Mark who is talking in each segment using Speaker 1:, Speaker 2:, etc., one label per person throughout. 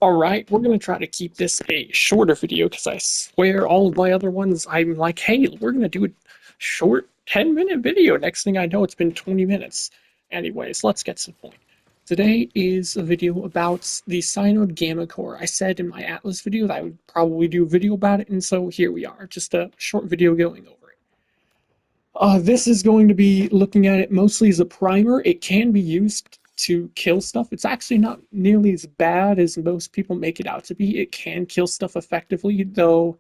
Speaker 1: Alright, we're gonna try to keep this a shorter video because I swear all of my other ones, I'm like, hey, we're gonna do a short 10-minute video. Next thing I know, it's been 20 minutes. Anyways, let's get to the point. Today is a video about the Synode Gammacor. I said in my Atlas video that I would probably do a video about it, and so here we are, just a short video going over it. This is going to be looking at it mostly as a primer. It can be used to kill stuff. It's actually not nearly as bad as most people make it out to be. It can kill stuff effectively, though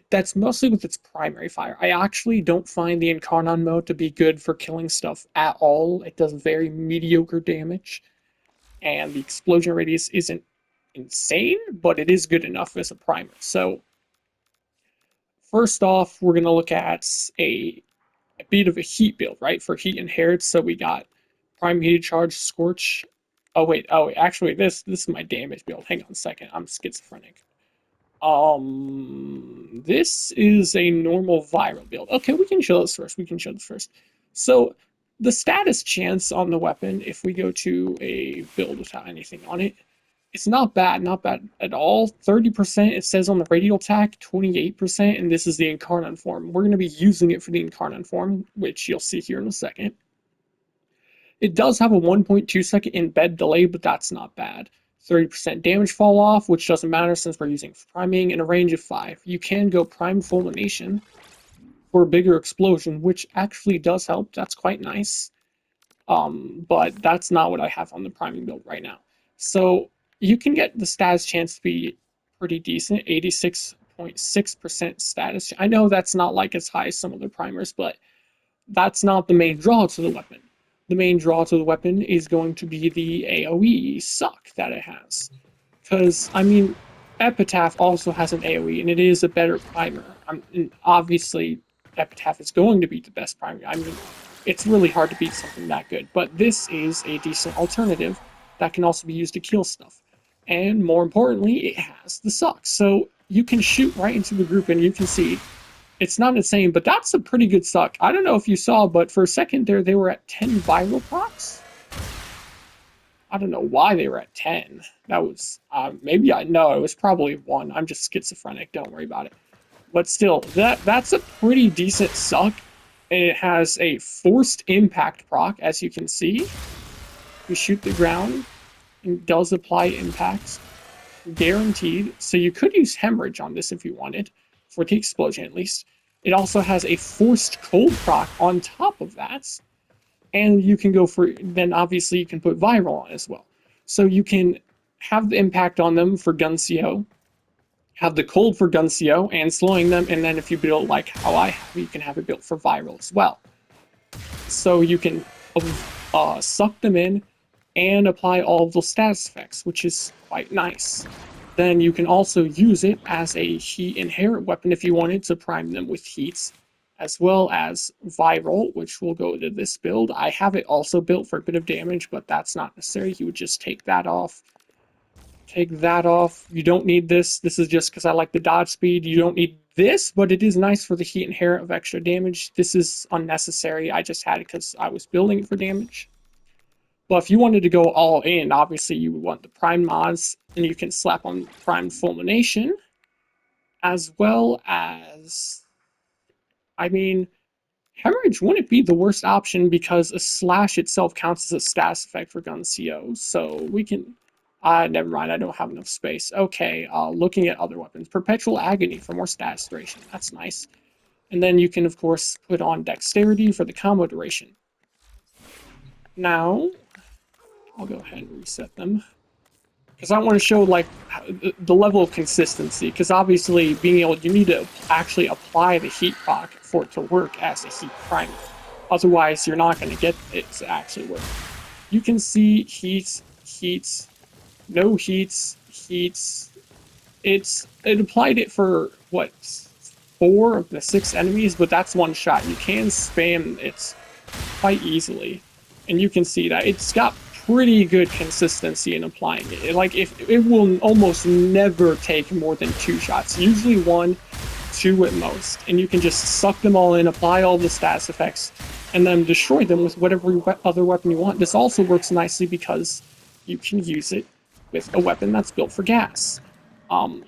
Speaker 1: that's mostly with its primary fire. I actually don't find the Incarnon mode to be good for killing stuff at all. It does very mediocre damage, and the explosion radius isn't insane, but it is good enough as a primer. So, first off, we're going to look at a bit of a heat build, right? For heat inherits, so we got prime heated charge, scorch. Oh wait, actually this is my damage build. Hang on a second, I'm schizophrenic. This is a normal viral build. Okay, we can show this first. We can show this first. So the status chance on the weapon, if we go to a build without anything on it, it's not bad, not bad at all. 30% it says on the radial attack, 28%, and this is the Incarnon form. We're going to be using it for the Incarnon form, which you'll see here in a second. It does have a 1.2-second embed delay, but that's not bad. 30% damage fall off, which doesn't matter since we're using priming, and a range of 5. You can go prime fulmination for a bigger explosion, which actually does help. That's quite nice. But that's not what I have on the priming build right now. So you can get the status chance to be pretty decent, 86.6% status. I know that's not like as high as some other primers, but that's not the main draw to the weapon. The main draw to the weapon is going to be the AoE suck that it has. Because, I mean, Epitaph also has an AoE, and it is a better primer. Obviously, Epitaph is going to be the best primer. I mean, it's really hard to beat something that good, but this is a decent alternative that can also be used to kill stuff. And more importantly, it has the suck. So you can shoot right into the group, and you can see it's not insane, but that's a pretty good suck. I don't know if you saw, but for a second there, they were at 10 viral procs. I don't know why they were at 10. That was, maybe I know, it was probably 1. I'm just schizophrenic, don't worry about it. But still, that's a pretty decent suck. And it has a forced impact proc, as you can see. You shoot the ground, it does apply impacts. Guaranteed. So you could use hemorrhage on this if you wanted, for the explosion at least. It also has a forced cold proc on top of that. And you can go for, then obviously you can put viral on as well. So you can have the impact on them for gun CO, have the cold for gun CO and slowing them, and then if you build like how I have, you can have it built for viral as well. So you can suck them in and apply all of those status effects, which is quite nice. Then you can also use it as a heat inherent weapon if you wanted to prime them with heats, as well as viral, which will go to this build. I have it also built for a bit of damage, but that's not necessary. You would just take that off. Take that off. You don't need this. This is just because I like the dodge speed. You don't need this, but it is nice for the heat inherent of extra damage. This is unnecessary. I just had it because I was building it for damage. But if you wanted to go all in, obviously you would want the prime mods, and you can slap on prime fulmination, as well as, I mean, hemorrhage wouldn't be the worst option because a slash itself counts as a status effect for gun CO. So we can, never mind, I don't have enough space. Okay, looking at other weapons, perpetual agony for more status duration. That's nice. And then you can of course put on dexterity for the combo duration. Now, I'll go ahead and reset them because I want to show like the level of consistency. Because obviously, you need to actually apply the heat proc for it to work as a heat primer. Otherwise, you're not going to get it to actually work. You can see heats, no heats, heats. It applied it for what, 4 of the 6 enemies, but that's one shot. You can spam it quite easily, and you can see that it's got pretty good consistency in applying it. Like, if it will almost never take more than 2 shots, usually 1, 2 at most, and you can just suck them all in, apply all the status effects, and then destroy them with whatever other weapon you want. This also works nicely because you can use it with a weapon that's built for gas. Um,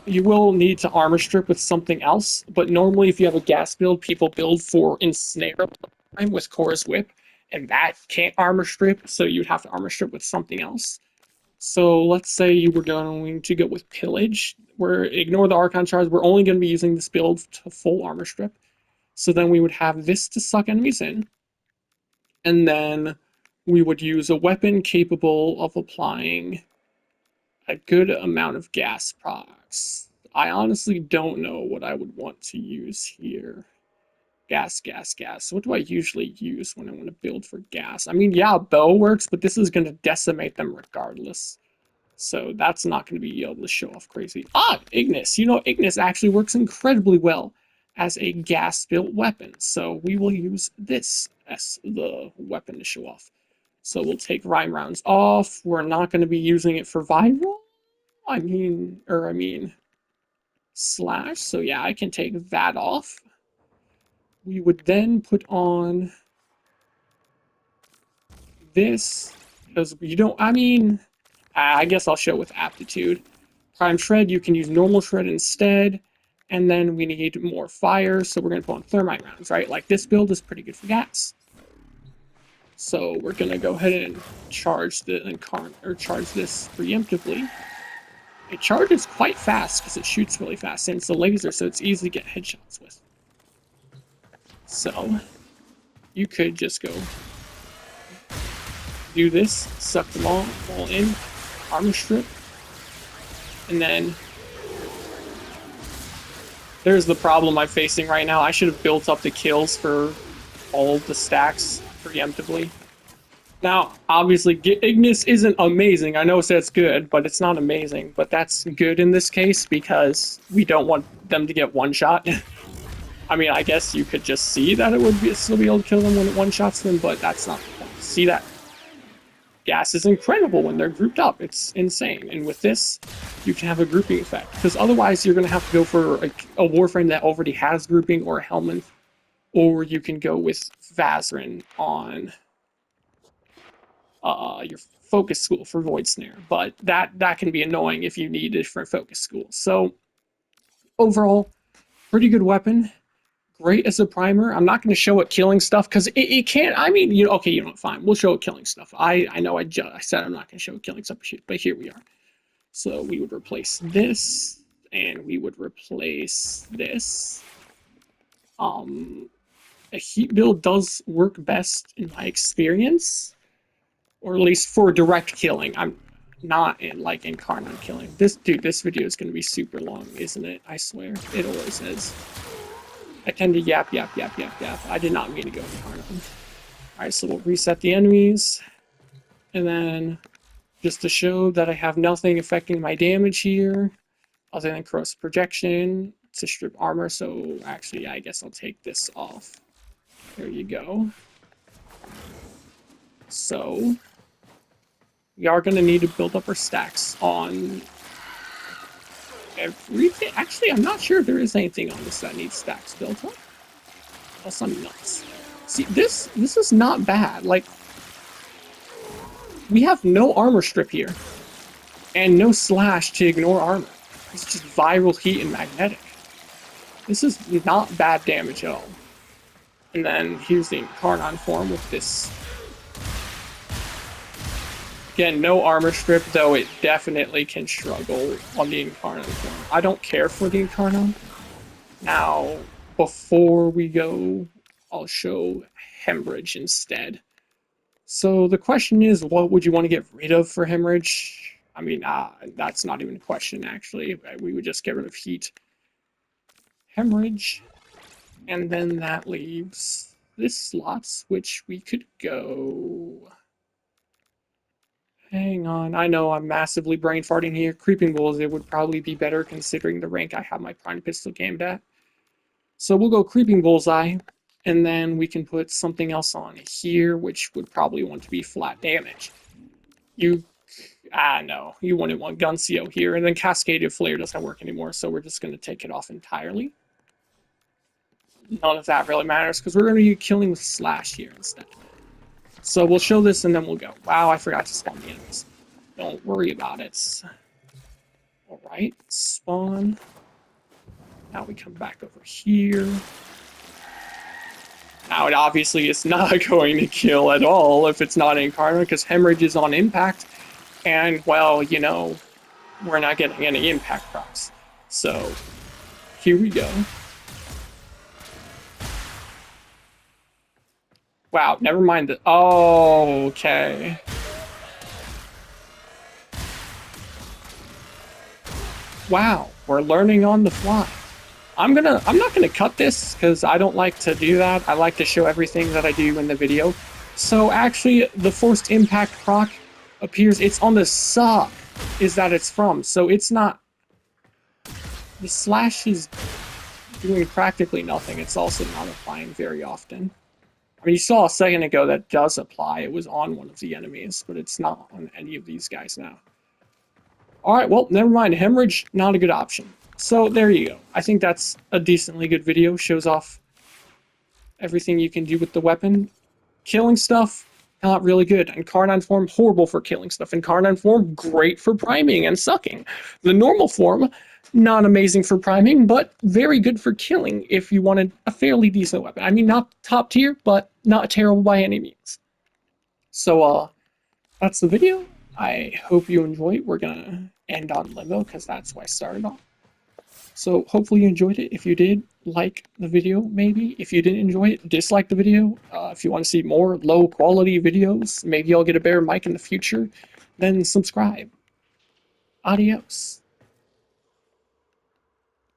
Speaker 1: you will need to armor strip with something else, but normally if you have a gas build, people build for Ensnare with Core's Whip, and that can't armor strip, so you'd have to armor strip with something else. So let's say you were going to go with Pillage, where ignore the Archon Charge, we're only going to be using this build to full armor strip. So then we would have this to suck enemies in, and then we would use a weapon capable of applying a good amount of gas procs. I honestly don't know what I would want to use here. Gas, gas, gas. What do I usually use when I want to build for gas? I mean, yeah, bow works, but this is going to decimate them regardless. So that's not going to be able to show off crazy. Ah, Ignis. You know, Ignis actually works incredibly well as a gas-built weapon. So we will use this as the weapon to show off. So we'll take Rhyme Rounds off. We're not going to be using it for viral. I mean, slash. So yeah, I can take that off. We would then put on this, because you don't, I guess I'll show with aptitude. Prime Shred, you can use normal Shred instead, and then we need more fire, so we're going to put on Thermite Rounds, right? Like, this build is pretty good for gas. So we're going to go ahead and charge the Incarnon, or charge this preemptively. It charges quite fast because it shoots really fast, and it's a laser, so it's easy to get headshots with. So you could just go do this, suck them all in, armor strip, and then there's the problem I'm facing right now. I should have built up the kills for all the stacks preemptively. Now, obviously, Ignis isn't amazing. I know it says good, but it's not amazing. But that's good in this case because we don't want them to get one shot. I mean, I guess you could just see that it would still be able to kill them when it one-shots them, but that's not the point. See that? Gas is incredible when they're grouped up. It's insane. And with this, you can have a grouping effect. Because otherwise, you're going to have to go for a Warframe that already has grouping or a Helman. Or you can go with Vazarin on your focus school for Void Snare. But that can be annoying if you need a different focus school. So, overall, pretty good weapon. Great as a primer. I'm not going to show it killing stuff because it can't. I mean, okay, fine. We'll show it killing stuff. I know I said I'm not going to show it killing stuff, but here we are. So we would replace this, and we would replace this. A heat build does work best in my experience, or at least for direct killing. I'm not in like Incarnon killing. This video is going to be super long, isn't it? I swear, it always is. I tend to yap. I did not mean to go Incarnon. Alright, so we'll reset the enemies. And then, just to show that I have nothing affecting my damage here, other than corrosive projection, to strip armor, so actually, I guess I'll take this off. There you go. So, we are going to need to build up our stacks on everything. Actually, I'm not sure if there is anything on this that needs stacks built up. Unless I'm nuts. See, this is not bad. Like, we have no armor strip here. And no slash to ignore armor. It's just viral heat and magnetic. This is not bad damage at all. And then here's the Incarnon form with this. Again, no armor strip, though it definitely can struggle on the Incarnon form. I don't care for the Incarnon. Now, before we go, I'll show Hemorrhage instead. So the question is, what would you want to get rid of for Hemorrhage? I mean, that's not even a question, actually. We would just get rid of Heat. Hemorrhage. And then that leaves this slots, which we could go... Hang on, I know I'm massively brain farting here. Creeping Bullseye would probably be better considering the rank I have my Prime Pistol gamed at. So we'll go Creeping Bullseye, and then we can put something else on here, which would probably want to be flat damage. No, you wouldn't want Guncio here, and then Cascaded Flare doesn't work anymore, so we're just going to take it off entirely. None of that really matters, because we're going to be killing with Slash here instead. So we'll show this, and then we'll go. Wow, I forgot to spawn the enemies. Don't worry about it. Alright, spawn. Now we come back over here. Now it obviously is not going to kill at all if it's not Incarnon, because Hemorrhage is on impact, and, well, you know, we're not getting any impact procs. So, here we go. Wow, never mind the... Oh, okay. Wow, we're learning on the fly. I'm not gonna cut this because I don't like to do that. I like to show everything that I do in the video. So actually, the forced impact proc appears. It's on the sub, is that it's from. So it's not. The slash is doing practically nothing. It's also not applying very often. I mean, you saw a second ago that does apply. It was on one of the enemies, but it's not on any of these guys now. Alright, well, never mind. Hemorrhage, not a good option. So, there you go. I think that's a decently good video. Shows off everything you can do with the weapon. Killing stuff, not really good. Incarnon form, horrible for killing stuff. Incarnon form, great for priming and sucking. The normal form, not amazing for priming, but very good for killing if you wanted a fairly decent weapon. I mean, not top tier, but not terrible by any means. So, that's the video. I hope you enjoy it. We're gonna end on Limbo because that's why I started off. So hopefully you enjoyed it. If you did, like the video maybe. If you didn't enjoy it, dislike the video. If you want to see more low quality videos, maybe I'll get a better mic in the future, then subscribe. Adios.